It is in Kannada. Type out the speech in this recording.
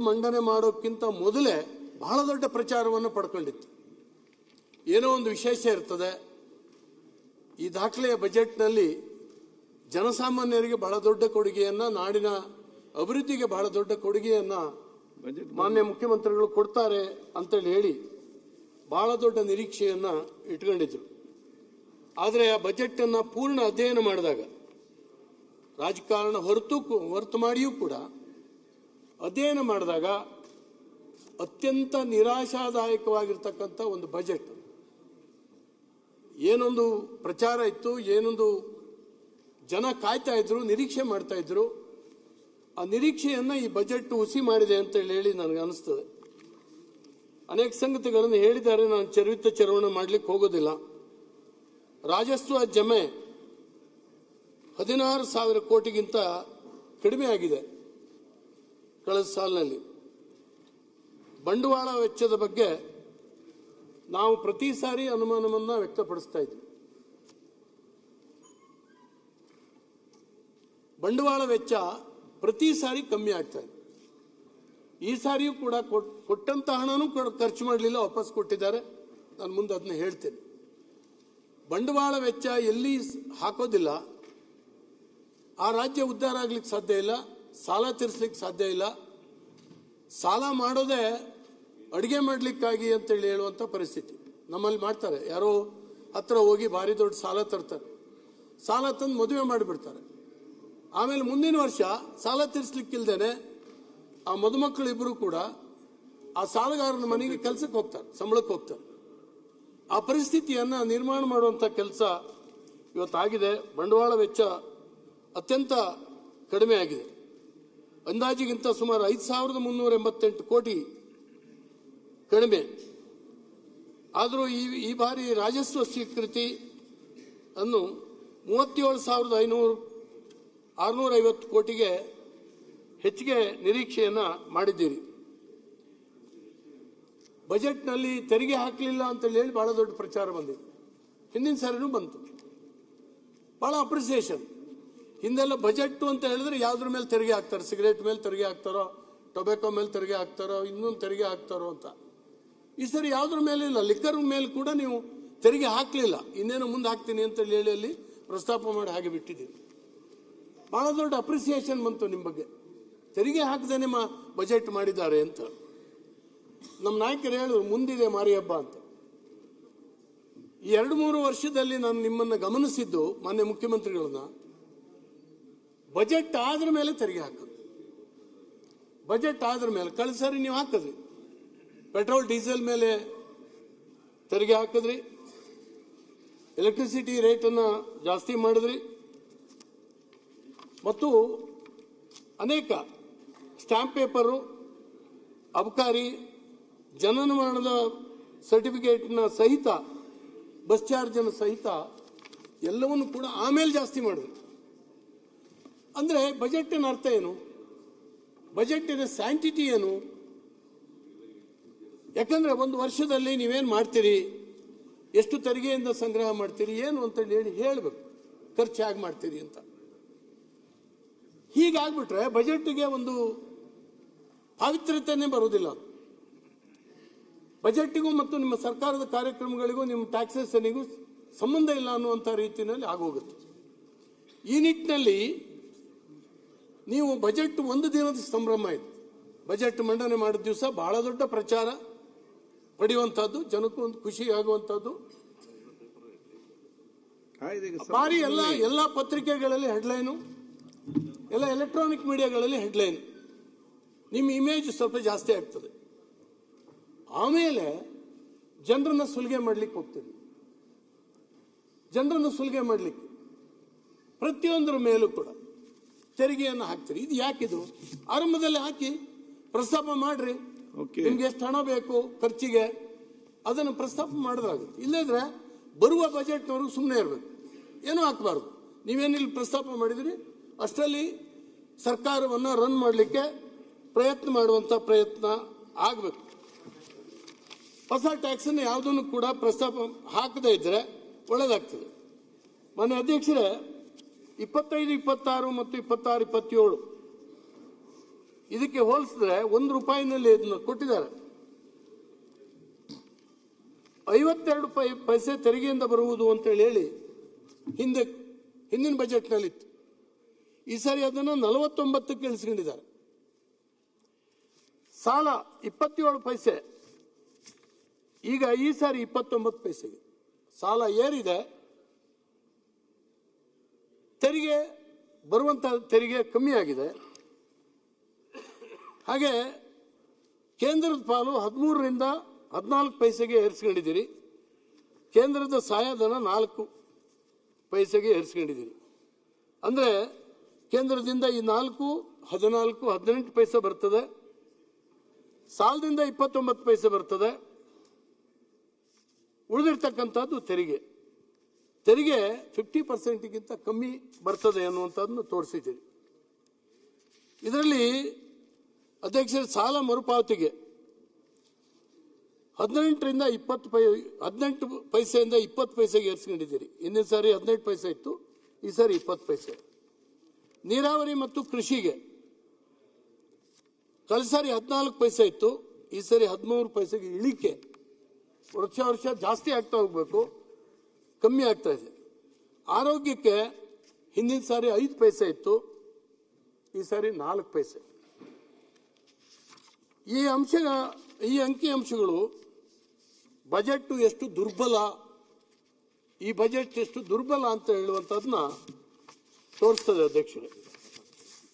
ಮಂಡನೆ ಮಾಡೋಕ್ಕಿಂತ ಮೊದಲೇ ಬಹಳ ದೊಡ್ಡ ಪ್ರಚಾರವನ್ನು ಪಡ್ಕೊಂಡಿತ್ತು. ಏನೋ ಒಂದು ವಿಶೇಷ ಇರ್ತದೆ, ಈ ದಾಖಲೆಯ ಬಜೆಟ್ನಲ್ಲಿ ಜನಸಾಮಾನ್ಯರಿಗೆ ಬಹಳ ದೊಡ್ಡ ಕೊಡುಗೆಯನ್ನ, ನಾಡಿನ ಅಭಿವೃದ್ಧಿಗೆ ಬಹಳ ದೊಡ್ಡ ಕೊಡುಗೆಯನ್ನ ಮಾನ್ಯ ಮುಖ್ಯಮಂತ್ರಿಗಳು ಕೊಡ್ತಾರೆ ಅಂತೇಳಿ ಹೇಳಿ ಬಹಳ ದೊಡ್ಡ ನಿರೀಕ್ಷೆಯನ್ನ ಇಟ್ಕೊಂಡಿದ್ರು. ಆದರೆ ಆ ಬಜೆಟ್ ಅನ್ನ ಪೂರ್ಣ ಅಧ್ಯಯನ ಮಾಡಿದಾಗ, ರಾಜಕಾರಣ ಹೊರತು ಮಾಡಿಯೂ ಕೂಡ ಅಧ್ಯಯನ ಮಾಡಿದಾಗ ಅತ್ಯಂತ ನಿರಾಶಾದಾಯಕವಾಗಿರ್ತಕ್ಕಂಥ ಒಂದು ಬಜೆಟ್. ಏನೊಂದು ಪ್ರಚಾರ ಇತ್ತು, ಏನೊಂದು ಜನ ಕಾಯ್ತಾ ಇದ್ರು, ನಿರೀಕ್ಷೆ ಮಾಡ್ತಾ ಇದ್ರು, ಆ ನಿರೀಕ್ಷೆಯನ್ನ ಈ ಬಜೆಟ್ ಹುಸಿ ಮಾಡಿದೆ ಅಂತ ಹೇಳಿ ನನಗೆ ಅನಿಸ್ತದೆ. ಅನೇಕ ಸಂಗತಿಗಳನ್ನು ಹೇಳಿದ್ದಾರೆ, ನಾನು ಚರವಣ ಮಾಡಲಿಕ್ಕೆ ಹೋಗೋದಿಲ್ಲ. ರಾಜಸ್ವ ಜಮೆ 16,000 ಕೋಟಿಗಿಂತ ಕಡಿಮೆ ಆಗಿದೆ ಕಳೆದ ಸಾಲಿನಲ್ಲಿ. ಬಂಡವಾಳ ವೆಚ್ಚದ ಬಗ್ಗೆ ನಾವು ಪ್ರತಿ ಸಾರಿ ಅನುಮಾನವನ್ನ ವ್ಯಕ್ತಪಡಿಸ್ತಾ ಇದ್ವಿ. ಬಂಡವಾಳ ವೆಚ್ಚ ಪ್ರತಿ ಸಾರಿ ಕಮ್ಮಿ ಆಗ್ತಾ ಇದೆ. ಈ ಸಾರಿಯೂ ಕೂಡ ಕೊಟ್ಟಂತ ಹಣನೂ ಖರ್ಚು ಮಾಡಲಿಲ್ಲ, ವಾಪಸ್ ಕೊಟ್ಟಿದ್ದಾರೆ. ನಾನು ಮುಂದೆ ಅದನ್ನ ಹೇಳ್ತೇನೆ. ಬಂಡವಾಳ ವೆಚ್ಚ ಎಲ್ಲಿ ಹಾಕೋದಿಲ್ಲ ಆ ರಾಜ್ಯ ಉದ್ಧಾರ ಆಗ್ಲಿಕ್ಕೆ ಸಾಧ್ಯ ಇಲ್ಲ, ಸಾಲ ತೀರಿಸಲಿಕ್ಕೆ ಸಾಧ್ಯ ಇಲ್ಲ. ಸಾಲ ಮಾಡೋದೇ ಅಡುಗೆ ಮಾಡಲಿಕ್ಕಾಗಿ ಅಂತೇಳಿ ಹೇಳುವಂಥ ಪರಿಸ್ಥಿತಿ ನಮ್ಮಲ್ಲಿ ಮಾಡ್ತಾರೆ. ಯಾರೋ ಹತ್ರ ಹೋಗಿ ಭಾರಿ ದೊಡ್ಡ ಸಾಲ ತರ್ತಾರೆ, ಸಾಲ ತಂದು ಮದುವೆ ಮಾಡಿಬಿಡ್ತಾರೆ. ಆಮೇಲೆ ಮುಂದಿನ ವರ್ಷ ಸಾಲ ತೀರಿಸಲಿಕ್ಕಿಲ್ದೇನೆ ಆ ಮದುಮಕ್ಕಳು ಇಬ್ಬರು ಕೂಡ ಆ ಸಾಲಗಾರನ ಮನೆಗೆ ಕೆಲಸಕ್ಕೆ ಹೋಗ್ತಾರೆ, ಸಂಬಳಕ್ಕೆ ಹೋಗ್ತಾರೆ. ಆ ಪರಿಸ್ಥಿತಿಯನ್ನ ನಿರ್ಮಾಣ ಮಾಡುವಂಥ ಕೆಲಸ ಇವತ್ತಾಗಿದೆ. ಬಂಡವಾಳ ವೆಚ್ಚ ಅತ್ಯಂತ ಕಡಿಮೆ ಆಗಿದೆ. ಅಂದಾಜಿಗಿಂತ ಸುಮಾರು 5,388 ಕೋಟಿ ಕಡಿಮೆ. ಆದರೂ ಈ ಬಾರಿ ರಾಜಸ್ವ ಸ್ವೀಕೃತಿ ಅನ್ನು 37,650 ಕೋಟಿಗೆ ಹೆಚ್ಚಿಗೆ ನಿರೀಕ್ಷೆಯನ್ನ ಮಾಡಿದ್ದೀರಿ. ಬಜೆಟ್ನಲ್ಲಿ ತೆರಿಗೆ ಹಾಕಲಿಲ್ಲ ಅಂತ ಹೇಳಿ ಬಹಳ ದೊಡ್ಡ ಪ್ರಚಾರ ಬಂದಿದೆ. ಹಿಂದಿನ ಸಾರಿನೂ ಬಂತು, ಬಹಳ ಅಪ್ರಿಸಿಯೇಷನ್. ಹಿಂದೆಲ್ಲ ಬಜೆಟ್ ಅಂತ ಹೇಳಿದ್ರೆ ಯಾವ್ದ್ರ ಮೇಲೆ ತೆರಿಗೆ ಹಾಕ್ತಾರೆ, ಸಿಗರೇಟ್ ಮೇಲೆ ತೆರಿಗೆ ಹಾಕ್ತಾರೋ, ಟೊಬ್ಯಾಕೊ ಮೇಲೆ ತೆರಿಗೆ ಹಾಕ್ತಾರೋ, ಇನ್ನೊಂದು ತೆರಿಗೆ ಹಾಕ್ತಾರೋ ಅಂತ. ಈ ಸರಿ ಯಾವ್ದ್ರ ಮೇಲೆ ಇಲ್ಲ, ಲಿಕ್ಕರ್ ಮೇಲೆ ಕೂಡ ನೀವು ತೆರಿಗೆ ಹಾಕಲಿಲ್ಲ. ಇನ್ನೇನು ಮುಂದೆ ಹಾಕ್ತೀನಿ ಅಂತ ಹೇಳಿ ಅಲ್ಲಿ ಪ್ರಸ್ತಾಪ ಮಾಡಿ ಹಾಗೆ ಬಿಟ್ಟಿದ್ದೀರಿ. ಬಹಳ ದೊಡ್ಡ ಅಪ್ರಿಸಿಯೇಷನ್ ಬಂತು ನಿಮ್ಮ ಬಗ್ಗೆ. ತೆರಿಗೆ ಹಾಕದೇನೆ ಬಜೆಟ್ ಮಾಡಿದ್ದಾರೆ ಅಂತ ನಮ್ಮ ನಾಯಕರು ಹೇಳಿದ್ರು, ಮುಂದಿದೆ ಮಾರಿ ಹಬ್ಬ ಅಂತ. ಈ 2-3 ವರ್ಷದಲ್ಲಿ ನಾನು ನಿಮ್ಮನ್ನ ಗಮನಿಸಿದ್ದು, ಮಾನ್ಯ ಮುಖ್ಯಮಂತ್ರಿಗಳನ್ನ, ಬಜೆಟ್ ಆದ್ರ ಮೇಲೆ ತೆರಿಗೆ ಹಾಕೋದು. ಬಜೆಟ್ ಆದ್ರ ಮೇಲೆ ಕಳೆದ ಸಾರಿ ನೀವು ಹಾಕಿದ್ರಿ, ಪೆಟ್ರೋಲ್ ಡೀಸೆಲ್ ಮೇಲೆ ತೆರಿಗೆ ಹಾಕಿದ್ರಿ, ಎಲೆಕ್ಟ್ರಿಸಿಟಿ ರೇಟನ್ನು ಜಾಸ್ತಿ ಮಾಡಿದ್ರಿ, ಮತ್ತು ಅನೇಕ ಸ್ಟಾಂಪ್ ಪೇಪರು, ಅಬಕಾರಿ, ಜನನ ಮರಣದ ಸರ್ಟಿಫಿಕೇಟ್ನ ಸಹಿತ, ಬಸ್ ಚಾರ್ಜನ್ನು ಸಹಿತ ಎಲ್ಲವನ್ನು ಕೂಡ ಆಮೇಲೆ ಜಾಸ್ತಿ ಮಾಡಿದ್ರಿ. ಅಂದ್ರೆ ಬಜೆಟ್ಟಿನ ಅರ್ಥ ಏನು? ಬಜೆಟ್ಟಿನ ಸ್ಯಾಂಟಿಟಿ ಏನು? ಯಾಕಂದ್ರೆ ಒಂದು ವರ್ಷದಲ್ಲಿ ನೀವೇನು ಮಾಡ್ತೀರಿ, ಎಷ್ಟು ತೆರಿಗೆಯಿಂದ ಸಂಗ್ರಹ ಮಾಡ್ತೀರಿ, ಏನು ಅಂತ ಹೇಳಿ ಹೇಳಬೇಕು, ಖರ್ಚು ಹೇಗೆ ಮಾಡ್ತೀರಿ ಅಂತ. ಹೀಗಾಗ್ಬಿಟ್ರೆ ಬಜೆಟ್ಗೆ ಒಂದು ಪಾವಿತ್ರ್ಯತೆಯೇ ಬರುವುದಿಲ್ಲ. ಬಜೆಟ್ಗೂ ಮತ್ತು ನಿಮ್ಮ ಸರ್ಕಾರದ ಕಾರ್ಯಕ್ರಮಗಳಿಗೂ, ನಿಮ್ಮ ಟ್ಯಾಕ್ಸೇಷನ್ಗೂ ಸಂಬಂಧ ಇಲ್ಲ ಅನ್ನುವಂಥ ರೀತಿಯಲ್ಲಿ ಆಗೋಗುತ್ತೆ. ಈ ನಿಟ್ಟಿನಲ್ಲಿ ನೀವು ಬಜೆಟ್ ಒಂದು ದಿನದ ಸಂಭ್ರಮ ಇದೆ. ಬಜೆಟ್ ಮಂಡನೆ ಮಾಡಿದ ದಿವಸ ಬಹಳ ದೊಡ್ಡ ಪ್ರಚಾರ ಪಡೆಯುವಂಥದ್ದು, ಜನಕ್ಕೂ ಒಂದು ಖುಷಿ ಆಗುವಂಥದ್ದು. ಬಾರಿ ಎಲ್ಲ ಪತ್ರಿಕೆಗಳಲ್ಲಿ ಹೆಡ್ಲೈನು, ಎಲ್ಲ ಎಲೆಕ್ಟ್ರಾನಿಕ್ ಮೀಡಿಯಾಗಳಲ್ಲಿ ಹೆಡ್ಲೈನ್, ನಿಮ್ಮ ಇಮೇಜ್ ಸ್ವಲ್ಪ ಜಾಸ್ತಿ ಆಗ್ತದೆ. ಆಮೇಲೆ ಜನರನ್ನ ಸುಲಿಗೆ ಮಾಡ್ಲಿಕ್ಕೆ ಹೋಗ್ತೀರಿ. ಜನರನ್ನು ಸುಲಿಗೆ ಮಾಡ್ಲಿಕ್ಕೆ ಪ್ರತಿಯೊಂದರ ಮೇಲೂ ಕೂಡ ತೆರಿಗೆಯನ್ನು ಹಾಕ್ತೀರಿ. ಇದು ಯಾಕಿದು? ಆರಂಭದಲ್ಲಿ ಹಾಕಿ ಪ್ರಸ್ತಾಪ ಮಾಡ್ರಿ, ನಿಮ್ಗೆ ಎಷ್ಟು ಹಣ ಬೇಕು ಖರ್ಚಿಗೆ, ಅದನ್ನು ಪ್ರಸ್ತಾಪ ಮಾಡಿದ್ರಾಗುತ್ತೆ. ಇಲ್ಲದ್ರೆ ಬರುವ ಬಜೆಟ್ನವರು ಸುಮ್ಮನೆ ಇರಬೇಕು, ಏನೂ ಹಾಕಬಾರ್ದು. ನೀವೇನಿಲ್ಲಿ ಪ್ರಸ್ತಾಪ ಮಾಡಿದ್ರಿ ಅಷ್ಟರಲ್ಲಿ ಸರ್ಕಾರವನ್ನು ರನ್ ಮಾಡಲಿಕ್ಕೆ ಪ್ರಯತ್ನ ಮಾಡುವಂಥ ಪ್ರಯತ್ನ ಆಗಬೇಕು. ಹೊಸ ಟ್ಯಾಕ್ಸನ್ನು ಯಾವುದನ್ನು ಕೂಡ ಪ್ರಸ್ತಾಪ ಹಾಕದೇ ಇದ್ರೆ ಒಳ್ಳೆಯದಾಗ್ತದೆ. ಮಾನ್ಯ ಅಧ್ಯಕ್ಷರೇ, 25, 26 ಮತ್ತು 26, 27 ಇದಕ್ಕೆ ಹೋಲಿಸಿದ್ರೆ ₹1 ಇದನ್ನು ಕೊಟ್ಟಿದ್ದಾರೆ. 52 ಪೈಸೆ ತೆರಿಗೆಯಿಂದ ಬರುವುದು ಅಂತ ಹೇಳಿ ಹಿಂದಿನ ಬಜೆಟ್ನಲ್ಲಿತ್ತು. ಈ ಸಾರಿ ಅದನ್ನು 49ಕ್ಕೆ ಇಳಿಸ್ಕೊಂಡಿದ್ದಾರೆ. ಸಾಲ 27 ಪೈಸೆ, ಈಗ ಈ ಸಾರಿ 29 ಪೈಸೆಗೆ ಸಾಲ ಏರಿದೆ. ತೆರಿಗೆ ಬರುವಂತಹ ತೆರಿಗೆ ಕಮ್ಮಿ ಆಗಿದೆ. ಹಾಗೆ ಕೇಂದ್ರದ ಪಾಲು 13ರಿಂದ 14 ಪೈಸೆಗೆ ಏರಿಸ್ಕೊಂಡಿದ್ದೀರಿ. ಕೇಂದ್ರದ ಸಹಾಯಧನ 4 ಪೈಸೆಗೆ ಏರಿಸ್ಕೊಂಡಿದ್ದೀರಿ. ಅಂದರೆ ಕೇಂದ್ರದಿಂದ ಈ 4, 14, 18 ಪೈಸೆ ಬರ್ತದೆ. ಸಾಲದಿಂದ 29 ಪೈಸೆ ಬರ್ತದೆ. ಉಳಿದಿರ್ತಕ್ಕಂಥದ್ದು ತೆರಿಗೆ 50%ಗಿಂತ ಕಮ್ಮಿ ಬರ್ತದೆ ಅನ್ನುವಂಥದ್ದನ್ನು ತೋರಿಸಿದ್ದೀರಿ. ಇದರಲ್ಲಿ ಅಧ್ಯಕ್ಷರ ಸಾಲ ಮರುಪಾವತಿಗೆ 18 ಪೈಸೆಯಿಂದ 20 ಪೈಸೆಗೆ ಏರಿಸ್ಕೊಂಡಿದ್ದೀರಿ. ಹಿಂದಿನ ಸಾರಿ 18 ಪೈಸೆ ಇತ್ತು, ಈ ಸಾರಿ 20 ಪೈಸೆ. ನೀರಾವರಿ ಮತ್ತು ಕೃಷಿಗೆ ಕಳೆದ ಸಾರಿ 14 ಪೈಸೆ ಇತ್ತು, ಈ ಸಾರಿ 13 ಪೈಸೆಗೆ ಇಳಿಕೆ. ವರ್ಷ ಜಾಸ್ತಿ ಆಗ್ತಾ ಹೋಗ್ಬೇಕು, ಕಮ್ಮಿ ಆಗ್ತಾ ಇದೆ. ಆರೋಗ್ಯಕ್ಕೆ ಹಿಂದಿನ ಸಾರಿ 5 ಪೈಸೆ ಇತ್ತು, ಈ ಸಾರಿ 4 ಪೈಸೆ. ಈ ಅಂಕಿಅಂಶಗಳು ಬಜೆಟ್ ಎಷ್ಟು ದುರ್ಬಲ, ಈ ಬಜೆಟ್ ಎಷ್ಟು ದುರ್ಬಲ ಅಂತ ಹೇಳುವಂಥದ್ದನ್ನ ತೋರಿಸ್ತದೆ ಅಧ್ಯಕ್ಷರೇ.